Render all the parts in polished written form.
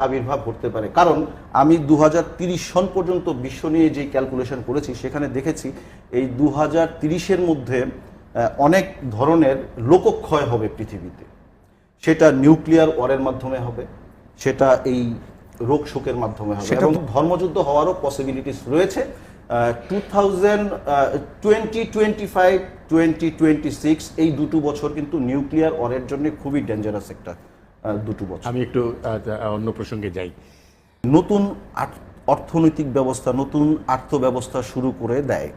আবির্ভাব ঘটতে পারে। কারণ আমি 2030 সন পর্যন্ত বিশ্ব নিয়ে যে ক্যালকুলেশন করেছি সেখানে দেখেছি এই 2030-এর মধ্যে অনেক ধরনের লোকক্ষয় হবে পৃথিবীতে। সেটা নিউক্লিয়ার ওয়ারের মাধ্যমে হবে, সেটা এই রোগ শোকের মাধ্যমে হবে, এবং ধর্মযুদ্ধ হওয়ারও পসিবিলিটিস রয়েছে। 2025, 2026 এই দুটো বছর কিন্তু নিউক্লিয়ার ওয়ারের জন্য খুবই ডেঞ্জারাস একটা দুটো বছর। আমি একটু অন্য প্রসঙ্গে যাই। নতুন অর্থনৈতিক ব্যবস্থা, নতুন আর্থব্যবস্থা শুরু করে দেয়।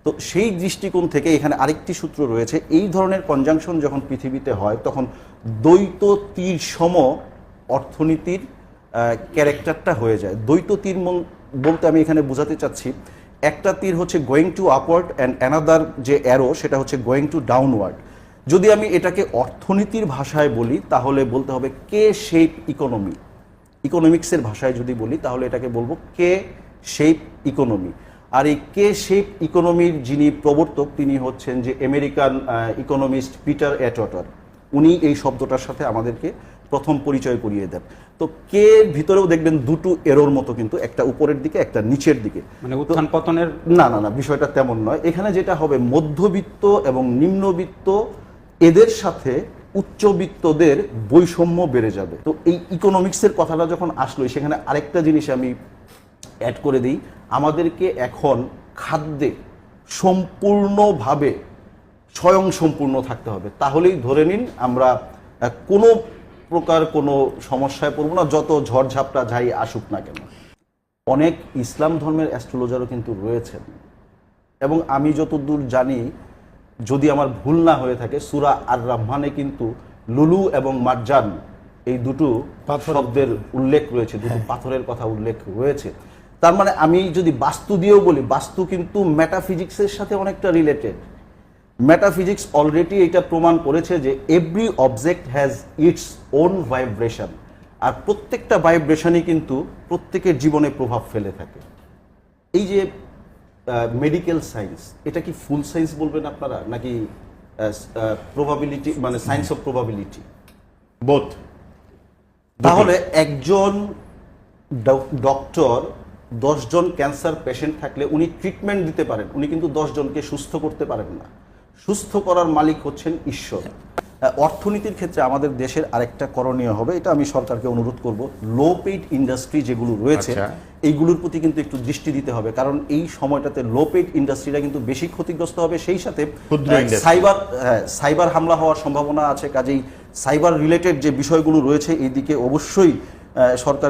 তো সেই দৃষ্টিকোণ থেকে এখানে আরেকটি সূত্র রয়েছে, এই ধরনের কনজাংশন যখন পৃথিবীতে হয় তখন দ্বৈত তীর সম অর্থনীতির ক্যারেক্টারটা হয়ে যায়। দ্বৈত তীর বলতে আমি এখানে বোঝাতে চাচ্ছি, একটা তীর হচ্ছে going to upward and another যে অ্যারো সেটা হচ্ছে গোয়িং টু ডাউনওয়ার্ড। যদি আমি এটাকে অর্থনীতির ভাষায় বলি তাহলে বলতে হবে কে শেপ ইকোনমি। ইকোনমিক্সের ভাষায় যদি বলি তাহলে এটাকে বলবো কে শেপ ইকোনমি। আর এই কে শেপ ইকোনমির যিনি প্রবর্তক তিনি হচ্ছেন যে আমেরিকান ইকোনমিস্ট পিটার অ্যাটওয়াটার। উনি এই শব্দটার সাথে আমাদেরকে প্রথম পরিচয় করিয়ে দেন। তো কে ভিতরেও দেখবেন দুটো এরোর মতো, কিন্তু একটা উপরের দিকে একটা নিচের দিকে, মানে উত্থান পতনের না না না বিষয়টা তেমন নয়। এখানে যেটা হবে মধ্যবিত্ত এবং নিম্নবিত্ত এদের সাথে উচ্চবিত্তদের বৈষম্য বেড়ে যাবে। তো এই ইকোনমিক্সের কথাটা যখন আসলো সেখানে আরেকটা জিনিস আমি অ্যাড করে দিই, আমাদেরকে এখন খাদ্যে সম্পূর্ণভাবে স্বয়ংসম্পূর্ণ থাকতে হবে, তাহলেই ধরে নিন আমরা কোনো প্রকার কোনো সমস্যায় পড়ব না, যত ঝড়ঝাপটা যাই আসুক না কেন। অনেক ইসলাম ধর্মের অ্যাস্ট্রোলজারও কিন্তু রয়েছেন, এবং আমি যতদূর জানি, যদি আমার ভুল না হয়ে থাকে, সূরা আর রহমানে কিন্তু লুলু এবং মারজান এই দুটো শব্দের উল্লেখ রয়েছে, দুটো পাথরের কথা উল্লেখ রয়েছে। তার মানে আমি যদি বাস্তু দিয়েও বলি, বাস্তু কিন্তু মেটাফিজিক্সের সাথে অনেকটা রিলেটেড। মেটাফিজিক্স অলরেডি এটা প্রমাণ করেছে যে every object has its own vibration, আর প্রত্যেকটা ভাইব্রেশনই কিন্তু প্রত্যেকের জীবনে প্রভাব ফেলে থাকে। এই যে মেডিকেল সায়েন্স, এটা কি ফুল সায়েন্স বলবেন আপনারা, নাকি প্রবাবিলিটি, মানে সায়েন্স অফ প্রবাবিলিটি? বোথ। তাহলে একজন ডক্টর 10 জন ক্যান্সার পেশেন্ট থাকলে উনি ট্রিটমেন্ট দিতে পারেন, উনি কিন্তু 10 জনকে সুস্থ করতে পারেন না। সুস্থ করার মালিক হচ্ছেন ঈশ্বর। অর্থনীতির ক্ষেত্রে আমাদের দেশের আরেকটা করণীয় হবে, এটা আমি সরকারকে অনুরোধ করব, লো পেইড ইন্ডাস্ট্রি যেগুলো রয়েছে এইগুলোর প্রতি কিন্তু একটু দৃষ্টি দিতে হবে, কারণ এই সময়টাতে লো পেইড ইন্ডাস্ট্রিটা কিন্তু বেশি ক্ষতিগ্রস্ত হবে। সেই সাথে সাইবার হামলা হওয়ার সম্ভাবনা আছে, কাজেই সাইবার রিলেটেড যে বিষয়গুলো রয়েছে এই দিকে অবশ্যই সরকার